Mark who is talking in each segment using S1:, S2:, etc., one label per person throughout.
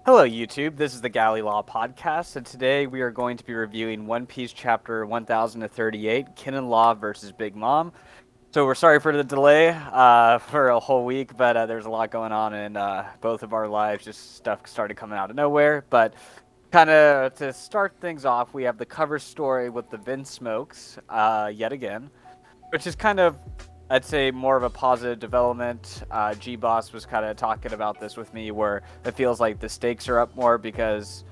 S1: Hello, YouTube. This is the Galley La Podcast, and today we are going to be reviewing One Piece Chapter 1038, Kin and Law versus Big Mom. So we're sorry for the delay for a whole week, but there's a lot going on in both of our lives. Just stuff started coming out of nowhere. But kind of to start things off, we have the cover story with the Vin Smokes yet again, which is kind of, I'd say, more of a positive development. Geboss was kind of talking about this with me, where it feels like the stakes are up more because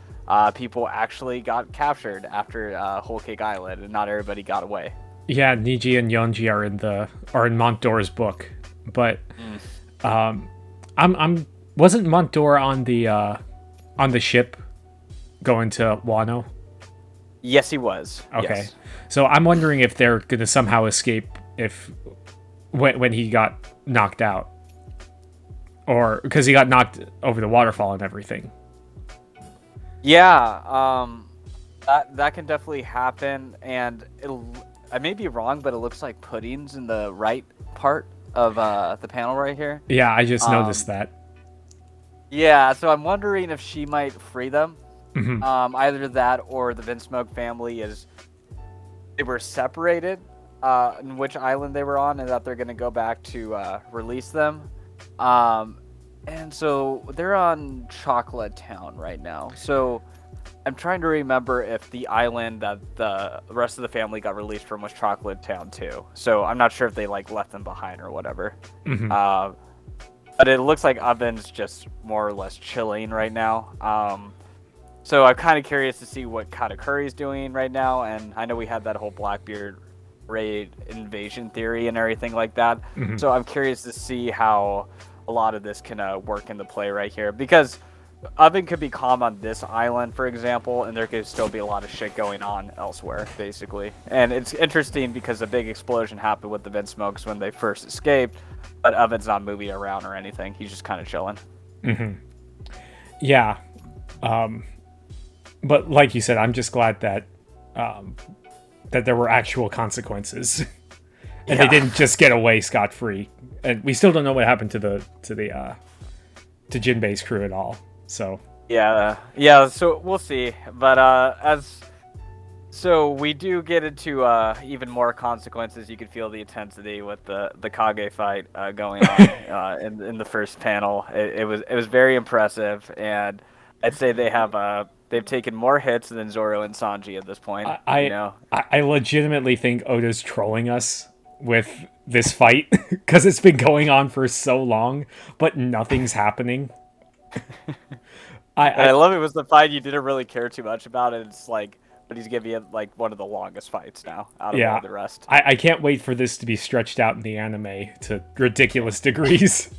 S1: people actually got captured after Whole Cake Island, and not everybody got away.
S2: Yeah, Niji and Yonji are in Mont-d'Or's book, but I'm wasn't Mont-d'Or on the ship going to Wano?
S1: Yes, he was.
S2: Okay,
S1: Yes.
S2: so I'm wondering if they're gonna somehow escape when he got knocked out, or because he got knocked over the waterfall and everything.
S1: Yeah, that can definitely happen, and I may be wrong, but it looks like Pudding's in the right part of the panel right here.
S2: Yeah, I just noticed that.
S1: Yeah, so I'm wondering if she might free them.
S2: Mhm.
S1: Either that or the Vince Smoke family they were separated, in which island they were on, and that they're going to go back to release them. And so they're on Chocolate Town right now. So I'm trying to remember if the island that the rest of the family got released from was Chocolate Town too. So I'm not sure if they left them behind or whatever.
S2: Mhm.
S1: But it looks like Oven's just more or less chilling right now. So I'm kind of curious to see what Katakuri's doing right now, and I know we had that whole Blackbeard raid invasion theory and everything like that.
S2: Mhm.
S1: So I'm curious to see how a lot of this can work into play right here, because Oven could be calm on this island, for example, and there could still be a lot of shit going on elsewhere, basically. And it's interesting because a big explosion happened with the Vin Smokes when they first escaped, but Oven's not moving around or anything. He's just kind of chilling.
S2: Mhm. Yeah. But like you said, I'm just glad that that there were actual consequences, and they didn't just get away scot-free. And we still don't know what happened to Jinbei's crew at all. So
S1: Yeah. So we'll see. But so we do get into even more consequences. You could feel the intensity with the Kage fight going on in the first panel. It was very impressive, and I'd say they've taken more hits than Zorro and Sanji at this point.
S2: I legitimately think Oda's trolling us with this fight because it's been going on for so long, but nothing's happening.
S1: I love it was the fight you didn't really care too much about it. It's like, but he's giving it like one of the longest fights now out of all the rest.
S2: I can't wait for this to be stretched out in the anime to ridiculous degrees.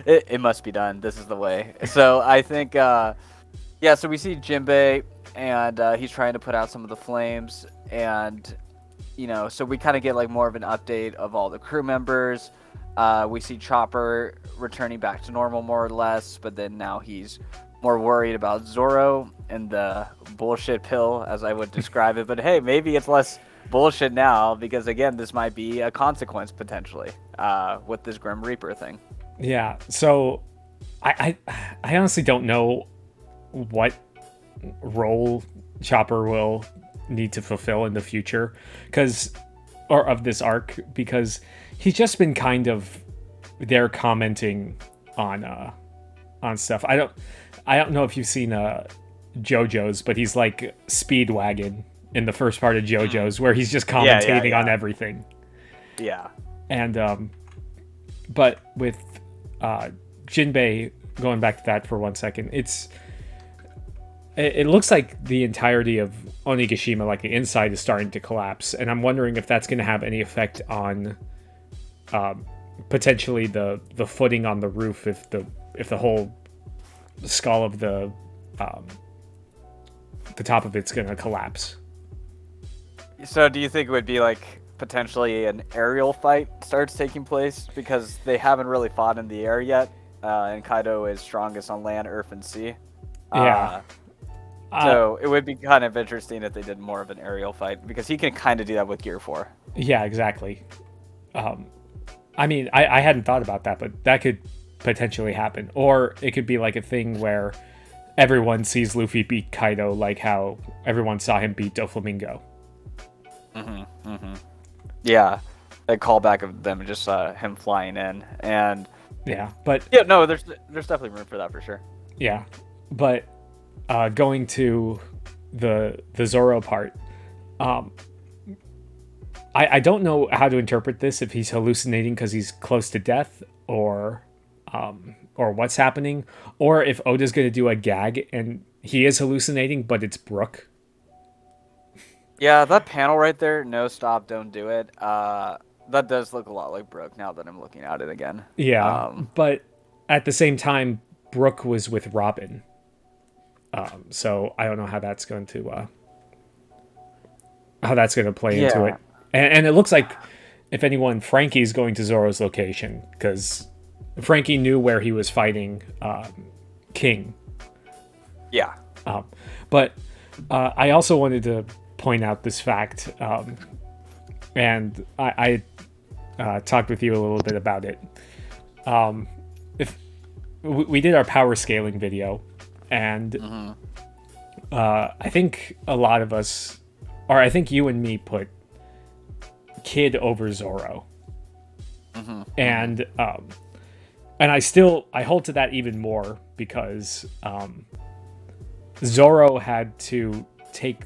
S1: It must be done. This is the way. So I think, so we see Jinbei, and he's trying to put out some of the flames, and so we kind of get like more of an update of all the crew members. We see Chopper returning back to normal more or less, but then now he's more worried about Zorro and the bullshit pill, as I would describe it. But hey, maybe it's less bullshit now, because again, this might be a consequence potentially with this Grim Reaper thing.
S2: Yeah, so I honestly don't know what role Chopper will need to fulfill in the future of this arc, because he's just been kind of there commenting on stuff. I don't know if you've seen JoJo's, but he's like Speedwagon in the first part of JoJo's, where he's just commentating on everything.
S1: Yeah.
S2: And but with Jinbei, going back to that for 1 second, it looks like the entirety of Onigashima, like the inside, is starting to collapse, and I'm wondering if that's going to have any effect on potentially the footing on the roof, if the whole skull of the top of it's going to collapse.
S1: So do you think it would be like potentially an aerial fight starts taking place, because they haven't really fought in the air yet, and Kaido is strongest on land, earth, and sea.
S2: Yeah.
S1: So it would be kind of interesting if they did more of an aerial fight, because he can kind of do that with Gear 4.
S2: Yeah, exactly. I mean, I hadn't thought about that, but that could potentially happen. Or it could be like a thing where everyone sees Luffy beat Kaido, like how everyone saw him beat Doflamingo.
S1: Yeah, a callback of them just him flying in, and
S2: but
S1: no, there's definitely room for that for sure.
S2: Yeah, but going to the Zorro part, I don't know how to interpret this, if he's hallucinating because he's close to death, or what's happening, or if Oda's going to do a gag and he is hallucinating, but it's Brook.
S1: Yeah, that panel right there, no stop, don't do it. That does look a lot like Brook now that I'm looking at it again.
S2: Yeah, but at the same time, Brook was with Robin. So I don't know how that's going to play into it. And it looks like, if anyone, Frankie's going to Zoro's location, because Frankie knew where he was fighting King.
S1: Yeah.
S2: But I also wanted to point out this fact, and I talked with you a little bit about it. If we did our power scaling video, and I think a lot of us, or I think you and me, put Kid over Zorro, and I hold to that even more, because Zorro had to take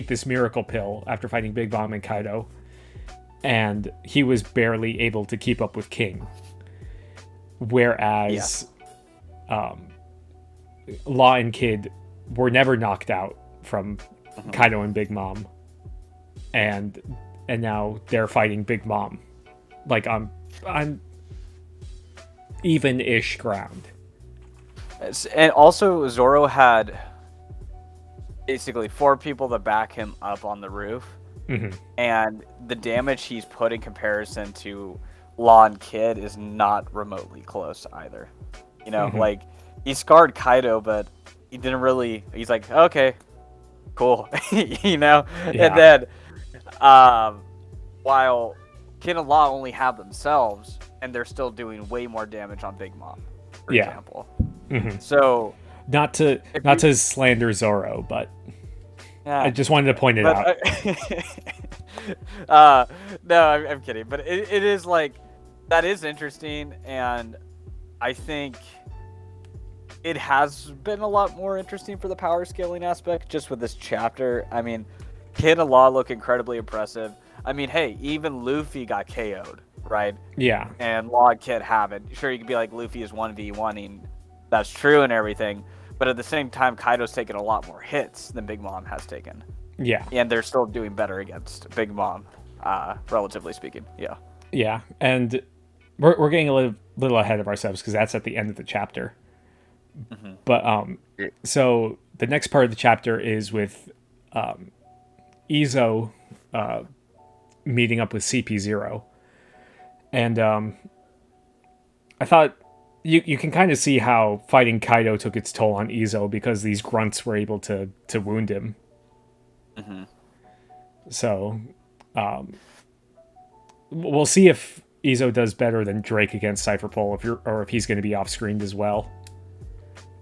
S2: this miracle pill after fighting Big Mom and Kaido, and he was barely able to keep up with King, whereas Law and Kid were never knocked out from Kaido and Big Mom, and now they're fighting Big Mom like on even-ish ground.
S1: And also, Zorro had basically 4 people that back him up on the roof, and the damage he's put in comparison to Law and Kid is not remotely close either. You know, like, he scarred Kaido, but he didn't really. He's like, okay, cool, you know.
S2: Yeah.
S1: And then, while Kid and Law only have themselves, and they're still doing way more damage on Big Mom, for example. So,
S2: not to slander Zorro, but I just wanted to point it out.
S1: No, I'm kidding, but it is like, that is interesting, and I think it has been a lot more interesting for the power scaling aspect just with this chapter. I mean, Kid and Law look incredibly impressive. I mean, hey, even Luffy got KO'd, right?
S2: Yeah.
S1: And Law and Kid haven't. Sure, you could be like, Luffy is 1v1ing. That's true and everything. But at the same time, Kaido's taken a lot more hits than Big Mom has taken.
S2: Yeah.
S1: And they're still doing better against Big Mom, relatively speaking. Yeah.
S2: Yeah. And we're getting a little ahead of ourselves, because that's at the end of the chapter. But so the next part of the chapter is with Izo meeting up with CP0. And I thought you can kind of see how fighting Kaido took its toll on Izo, because these grunts were able to wound him. So we'll see if Izo does better than Drake against Cypherpole, or if he's going to be off-screened as well.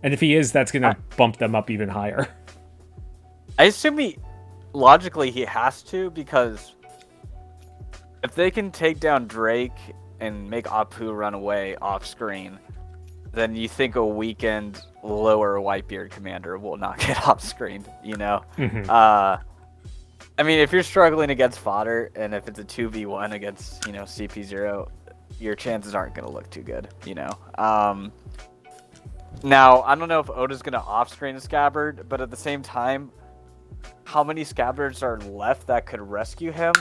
S2: And if he is, that's going to bump them up even higher.
S1: I assume logically he has to, because if they can take down Drake and make Apu run away off-screen, then you think a weakened lower Whitebeard commander will not get off-screened, you know? I mean, if you're struggling against fodder, and if it's a 2v1 against, CP0, your chances aren't going to look too good, you know? Now, I don't know if Oda's going to off-screen a Scabbard, but at the same time, how many Scabbards are left that could rescue him?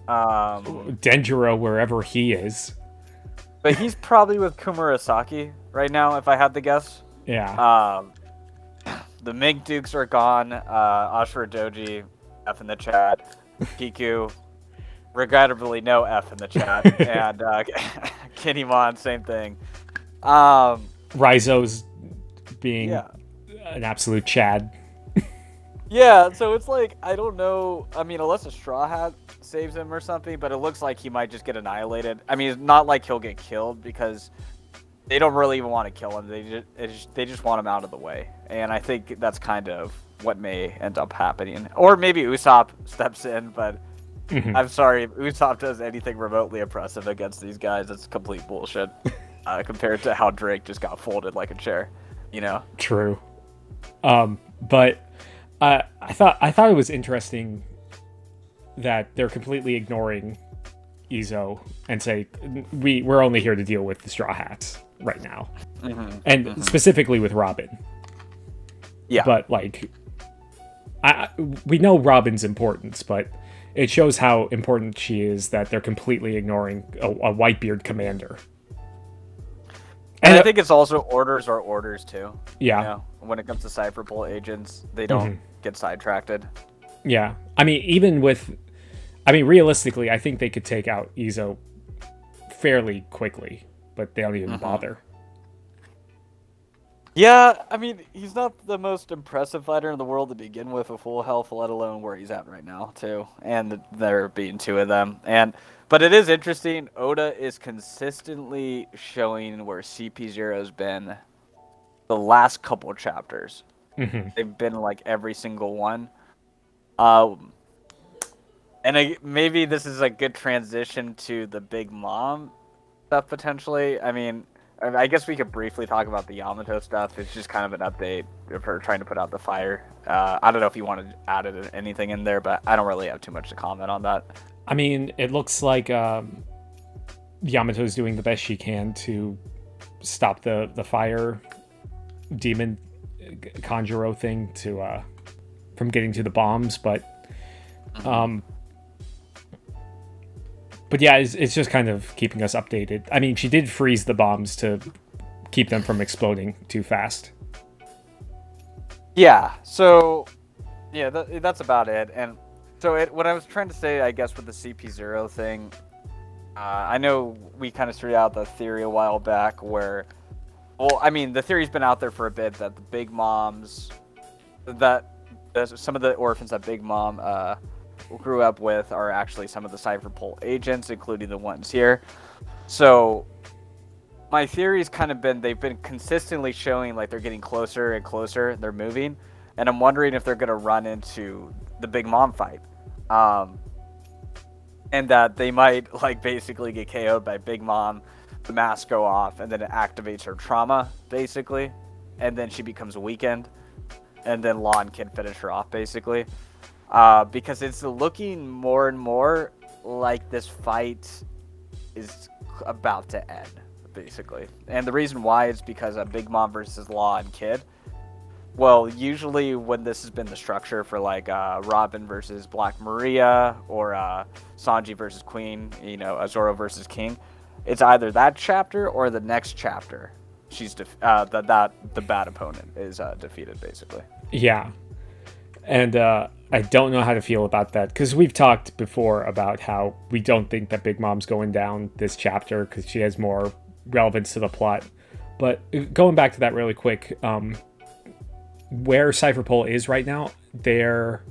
S2: Denjiro, wherever he is.
S1: But he's probably with Kumurasaki right now, if I had to guess.
S2: Yeah.
S1: The Mig Dukes are gone. Ashura Doji, F in the chat. Kiku, regrettably no F in the chat. And Kinemon, same thing.
S2: Raizo's being an absolute Chad.
S1: Yeah, so it's like, I don't know. I mean, unless a Straw Hat saves him or something, but it looks like he might just get annihilated. I mean, it's not like he'll get killed because they don't really even want to kill him. They just want him out of the way. And I think that's kind of what may end up happening. Or maybe Usopp steps in, but
S2: Mhm.
S1: I'm sorry, if Usopp does anything remotely impressive against these guys, it's complete bullshit compared to how Drake just got folded like a chair, you know?
S2: True. But I thought it was interesting that they're completely ignoring Izo and say we're only here to deal with the Straw Hats right now, and specifically with Robin.
S1: Yeah.
S2: But like, we know Robin's importance, but it shows how important she is that they're completely ignoring a Whitebeard commander.
S1: And I think it's also orders are orders too.
S2: Yeah.
S1: You know, when it comes to Cypher Pole agents, they don't get sidetracked.
S2: Yeah. I mean, realistically, I think they could take out Izo fairly quickly, but they don't even bother.
S1: Yeah, I mean, he's not the most impressive fighter in the world to begin with full health, let alone where he's at right now, too. And there being two of them. But it is interesting. Oda is consistently showing where CP0's been the last couple chapters. They've been like every single one. Maybe this is a good transition to the Big Mom stuff, potentially. I mean, I guess we could briefly talk about the Yamato stuff. It's just kind of an update of her trying to put out the fire. I don't know if you want to add anything in there, but I don't really have too much to comment on that.
S2: I mean, it looks like Yamato's doing the best she can to stop the fire demon Kanjuro thing from getting to the bombs, but yeah, it's just kind of keeping us updated. I mean, she did freeze the bombs to keep them from exploding too fast.
S1: Yeah, so yeah, that's about it. And so what I was trying to say, I guess, with the CP0 thing, I know we kind of started out the theory a while back where, well, I mean, the theory's been out there for a bit that the Big Moms, that some of the orphans that Big Mom grew up with are actually some of the Cypher Pole agents, including the ones here. So my theory's kind of been, they've been consistently showing like they're getting closer and closer, they're moving, and I'm wondering if they're going to run into the Big Mom fight. And that they might like basically get KO'd by Big Mom, the masks go off, and then it activates her trauma, basically, and then she becomes weakened, and then Law and Kid finish her off, basically. Because it's looking more and more like this fight is about to end, basically. And the reason why is because of Big Mom versus Law and Kid. Well, usually when this has been the structure for like Robin versus Black Maria or Sanji versus Queen, you know, Zorro versus King, it's either that chapter or the next chapter. She's the bad opponent is defeated, basically.
S2: Yeah, and I don't know how to feel about that because we've talked before about how we don't think that Big Mom's going down this chapter because she has more relevance to the plot. But going back to that really quick, where Cypher Pole is right now, they're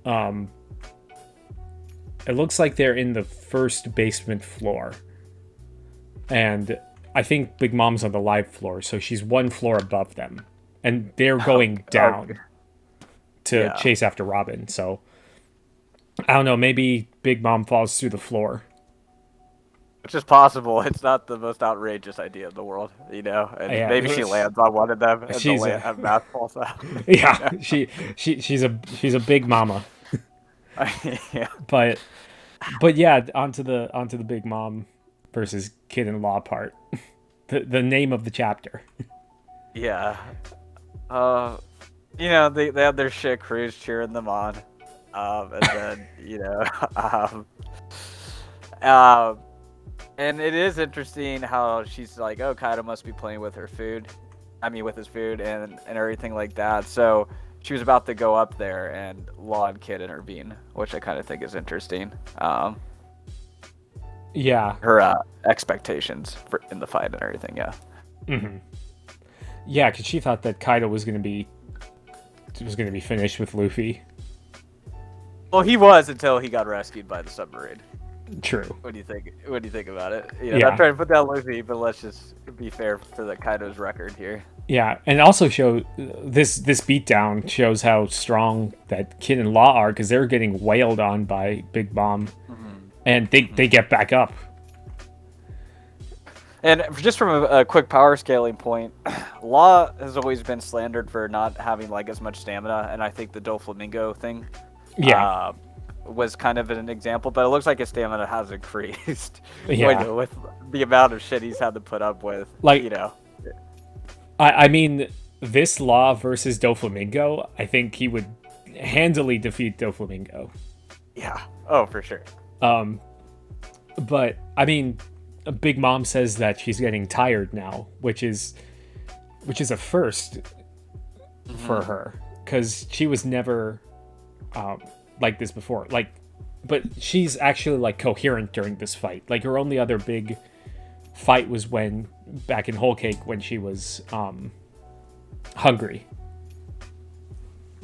S2: it looks like they're in the first basement floor, and I think Big Mom's on the live floor, so she's one floor above them, and they're going down to chase after Robin. So I don't know, maybe Big Mom falls through the floor.
S1: Which is possible. It's not the most outrageous idea in the world, you know. And maybe she lands on one of them, and the mask falls out.
S2: Yeah, she's a big mama.
S1: Yeah.
S2: But yeah, onto the Big Mom versus Kid and Law part. The name of the chapter.
S1: Yeah. You know, they have their shit crews cheering them on, and then you know, and it is interesting how she's like, oh, Kaido must be playing with her food. I mean, with his food and everything like that. So she was about to go up there, and Law and Kid intervene, which I kind of think is interesting.
S2: Yeah.
S1: Her expectations in the fight and everything, yeah.
S2: Mm-hmm. Yeah, because she thought that Kaido was going to be was going to be finished with Luffy.
S1: Well, he was until he got rescued by the submarine.
S2: True.
S1: What do you think? What do you think about it?
S2: Yeah.
S1: Not trying to put down Luffy, but let's just be fair to the Kaido's record here.
S2: Yeah, and also show this beatdown shows how strong that Kid and Law are, because they're getting wailed on by Big Mom, and they get back up.
S1: And just from a quick power scaling point, Law has always been slandered for not having like as much stamina, and I think the Doflamingo thing, was kind of an example. But it looks like his stamina has increased, with the amount of shit he's had to put up with.
S2: Like, I mean, this Law versus Doflamingo, I think he would handily defeat Doflamingo.
S1: Yeah. Oh, for sure.
S2: But I mean, Big Mom says that she's getting tired now, which is a first for her, because she was never like this before. But she's actually like coherent during this fight. Like, her only other big fight was back in Whole Cake, when she was hungry.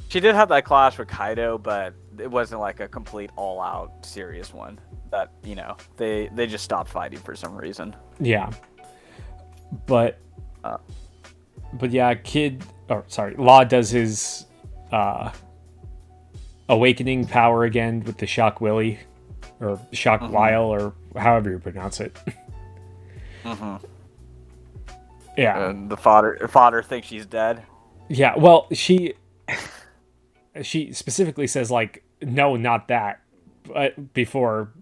S1: She did have that clash with Kaido, but it wasn't like a complete all-out serious one. That, they just stopped fighting for some reason.
S2: Yeah. But yeah, Law does his awakening power again with the Shock Willy, or Shock Weil, or however you pronounce it. Yeah.
S1: And the fodder thinks she's dead.
S2: Yeah, well, she specifically says, like, no, not that, before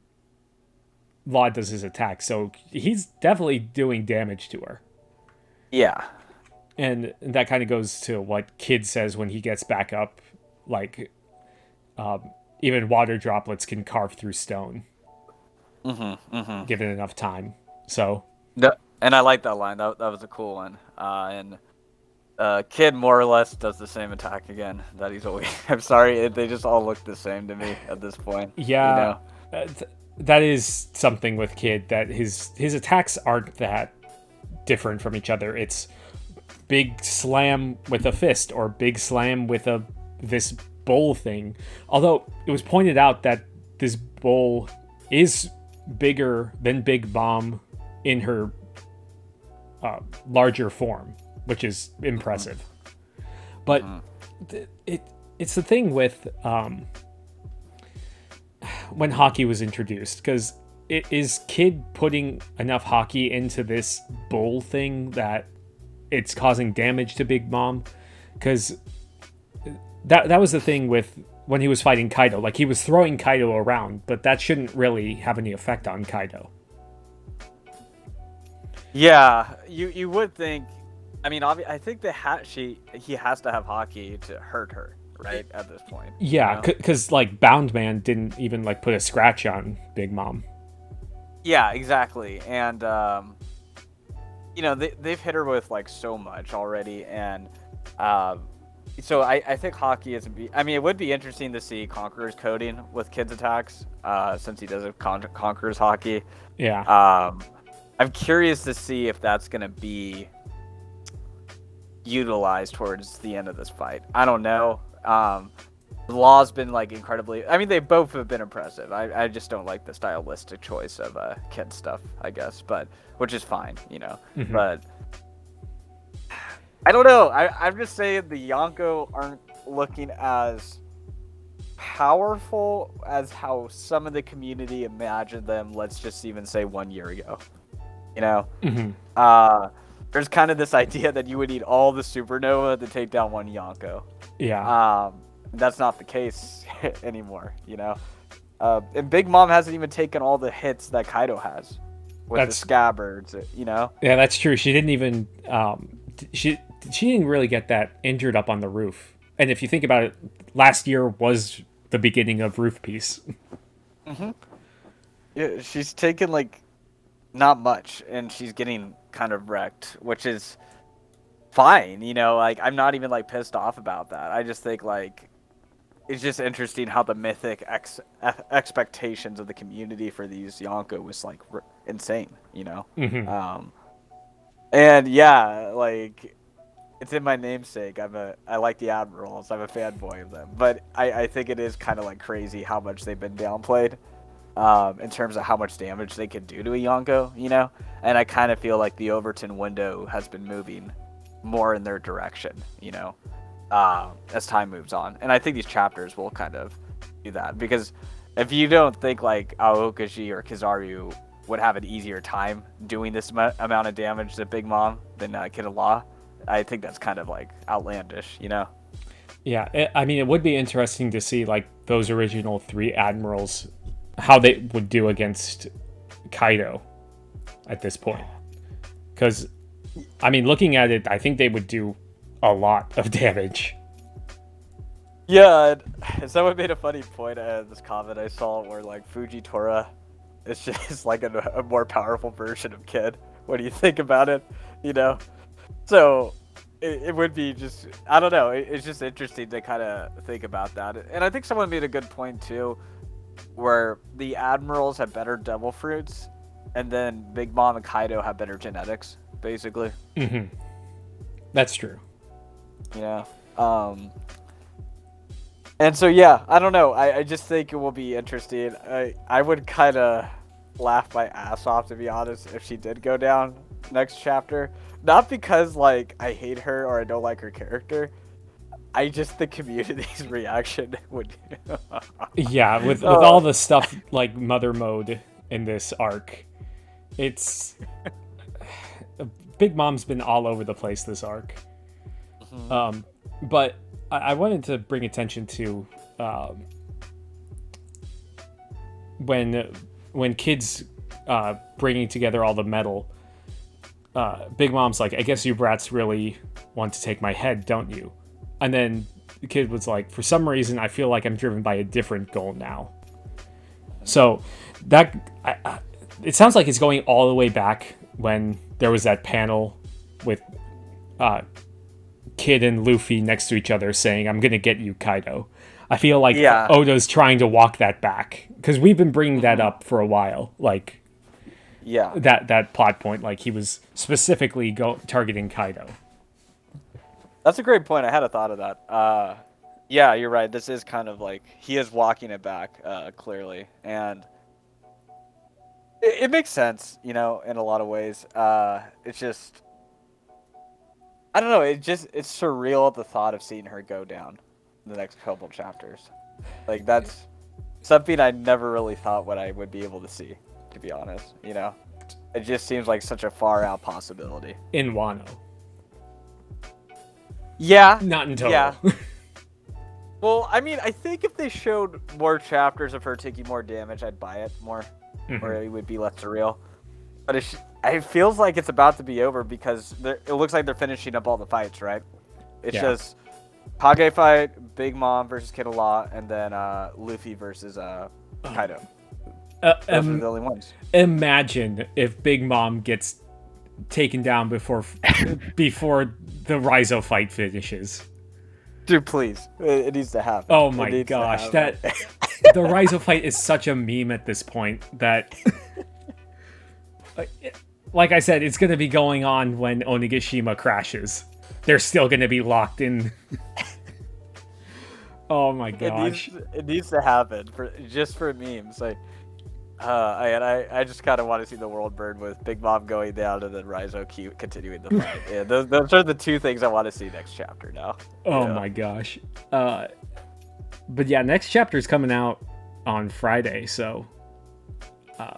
S2: Law does his attack, so he's definitely doing damage to her.
S1: Yeah.
S2: And that kind of goes to what Kid says when he gets back up, like, even water droplets can carve through stone. Given enough time. So.
S1: And I like that line. That was a cool one. And Kid more or less does the same attack again that he's always. I'm sorry, they just all look the same to me at this point.
S2: Yeah. That is something with Kid, that his attacks aren't that different from each other. It's big slam with a fist, or big slam with this bowl thing. Although it was pointed out that this bowl is bigger than Big Mom in her larger form, which is impressive. But it's the thing with when Hockey was introduced, because is Kid putting enough Hockey into this bowl thing that it's causing damage to Big Mom? Because that was the thing with when he was fighting Kaido. Like, he was throwing Kaido around, but that shouldn't really have any effect on Kaido.
S1: Yeah, you would think. I mean, I think he has to have Hockey to hurt her, right, at this point.
S2: Yeah, because like Bound Man didn't even like put a scratch on Big Mom.
S1: Yeah, exactly, and they've hit her with like so much already, and so I think Hockey is. I mean, it would be interesting to see Conqueror's coding with Kid's attacks, since he does have Conqueror's Hockey.
S2: Yeah.
S1: I'm curious to see if that's gonna be utilized towards the end of this fight. I don't know. Law's been like incredibly. I mean, they both have been impressive. I just don't like the stylistic choice of Kid stuff, I guess, but which is fine, But I don't know. I'm just saying the Yonko aren't looking as powerful as how some of the community imagined them. Let's just even say 1 year ago. There's kind of this idea that you would need all the supernova to take down one Yonko.
S2: Yeah.
S1: That's not the case anymore, And Big Mom hasn't even taken all the hits that Kaido has with the scabbards,
S2: Yeah, that's true. She didn't even she didn't really get that injured up on the roof. And if you think about it, last year was the beginning of Roof Peace.
S1: Yeah, she's taken like not much, and she's getting kind of wrecked, which is fine. Like, I'm not even like pissed off about that. I just think like it's just interesting how the mythic expectations of the community for these Yonko was like insane. And yeah, like it's in my namesake. I like the Admirals. I'm a fanboy of them. But I think it is kind of like crazy how much they've been downplayed, in terms of how much damage they could do to a Yonko, you know? And I kind of feel like the Overton window has been moving more in their direction, you know, as time moves on. And I think these chapters will kind of do that, because if you don't think like Aokaji or Kizaru would have an easier time doing this amount of damage to Big Mom than Kid Allah, I think that's kind of like outlandish, you know?
S2: Yeah, I mean, it would be interesting to see like those original 3 admirals, how they would do against Kaido at this point. Because, I mean, looking at it, I think they would do a lot of damage.
S1: Yeah, someone made a funny point at this comment I saw where like Fujitora is just like a more powerful version of Kid. What do you think about it? You know? So it would be just, I don't know, it's just interesting to kind of think about that. And I think someone made a good point too, where the Admirals have better devil fruits, and then Big Mom and Kaido have better genetics, basically.
S2: Mm-hmm. That's true.
S1: Yeah. And so, yeah, I don't know. I just think it will be interesting. I would kind of laugh my ass off, to be honest, if she did go down next chapter. Not because, like, I hate her or I don't like her character. I just, the community's reaction would...
S2: Yeah, with all the stuff, like, Mother Mode in this arc, it's... Big Mom's been all over the place this arc. Mm-hmm. But I wanted to bring attention to when Kid's bringing together all the metal. Big Mom's like, I guess you brats really want to take my head, don't you? And then the Kid was like, for some reason, I feel like I'm driven by a different goal now. So that it sounds like it's going all the way back when there was that panel with Kid and Luffy next to each other saying, I'm gonna get you, Kaido. I feel like Oda's trying to walk that back, because we've been bringing that up for a while, like that plot point, like he was specifically targeting Kaido.
S1: That's a great point. I had a thought of that. Yeah, you're right. This is kind of like he is walking it back, clearly, and it makes sense, you know, in a lot of ways. It's just, I don't know. It's surreal at the thought of seeing her go down in the next couple chapters. Like, that's something I never really thought what I would be able to see, to be honest. You know, it just seems like such a far out possibility.
S2: In Wano.
S1: Yeah.
S2: Not in Total.
S1: Yeah. Well, I mean, I think if they showed more chapters of her taking more damage, I'd buy it more, or it would be less surreal. But it feels like it's about to be over, because it looks like they're finishing up all the fights, right? It's just Kage fight, Big Mom versus Kid Allah, and then Luffy versus Kaido. Those are the only ones.
S2: Imagine if Big Mom gets taken down before the Raizo fight finishes.
S1: Dude, please. It needs to happen.
S2: Oh my gosh. The Raizo fight is such a meme at this point that... like I said, it's going to be going on when Onigashima crashes. They're still going to be locked in. Oh my gosh.
S1: It needs to happen just for memes. Like, I just kind of want to see the world burn with Big Mom going down and then Raizo continuing the fight. Yeah, those are the two things I want to see next chapter now.
S2: Oh my gosh. But yeah, next chapter is coming out on Friday, so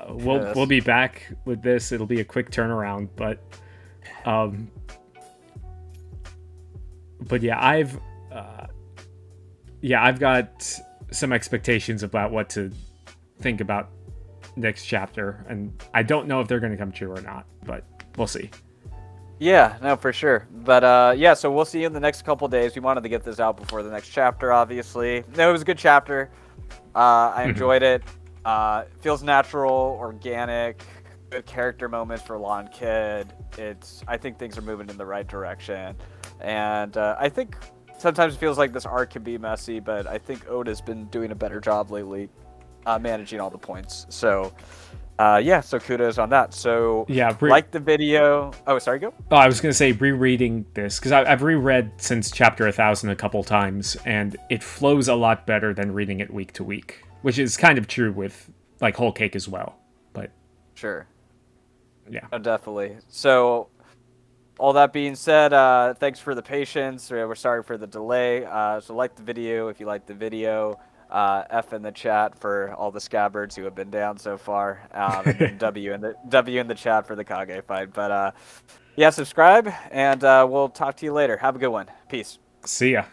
S2: we'll be back with this. It'll be a quick turnaround, but yeah, I've got some expectations about what to think about next chapter, and I don't know if they're going to come true or not, but we'll see.
S1: Yeah, no, for sure. But yeah, so we'll see you in the next couple days. We wanted to get this out before the next chapter, obviously. No, it was a good chapter. I enjoyed it. Feels natural, organic, good character moments for Law and Kid. I think things are moving in the right direction. And I think sometimes it feels like this arc can be messy, but I think Oda's been doing a better job lately managing all the points. So Yeah, so kudos on that. So
S2: Yeah,
S1: like the video. Oh, sorry, go.
S2: Oh, I was going to say rereading this, because I've reread since chapter 1000 a couple times, and it flows a lot better than reading it week to week, which is kind of true with like Whole Cake as well. But
S1: Sure.
S2: yeah.
S1: Oh, definitely. So all that being said, thanks for the patience. We're sorry for the delay. So like the video if you like the video. F in the chat for all the scabbards who have been down so far, and then W in the chat for the Kage fight. But yeah, subscribe, and we'll talk to you later. Have a good one. Peace.
S2: See ya.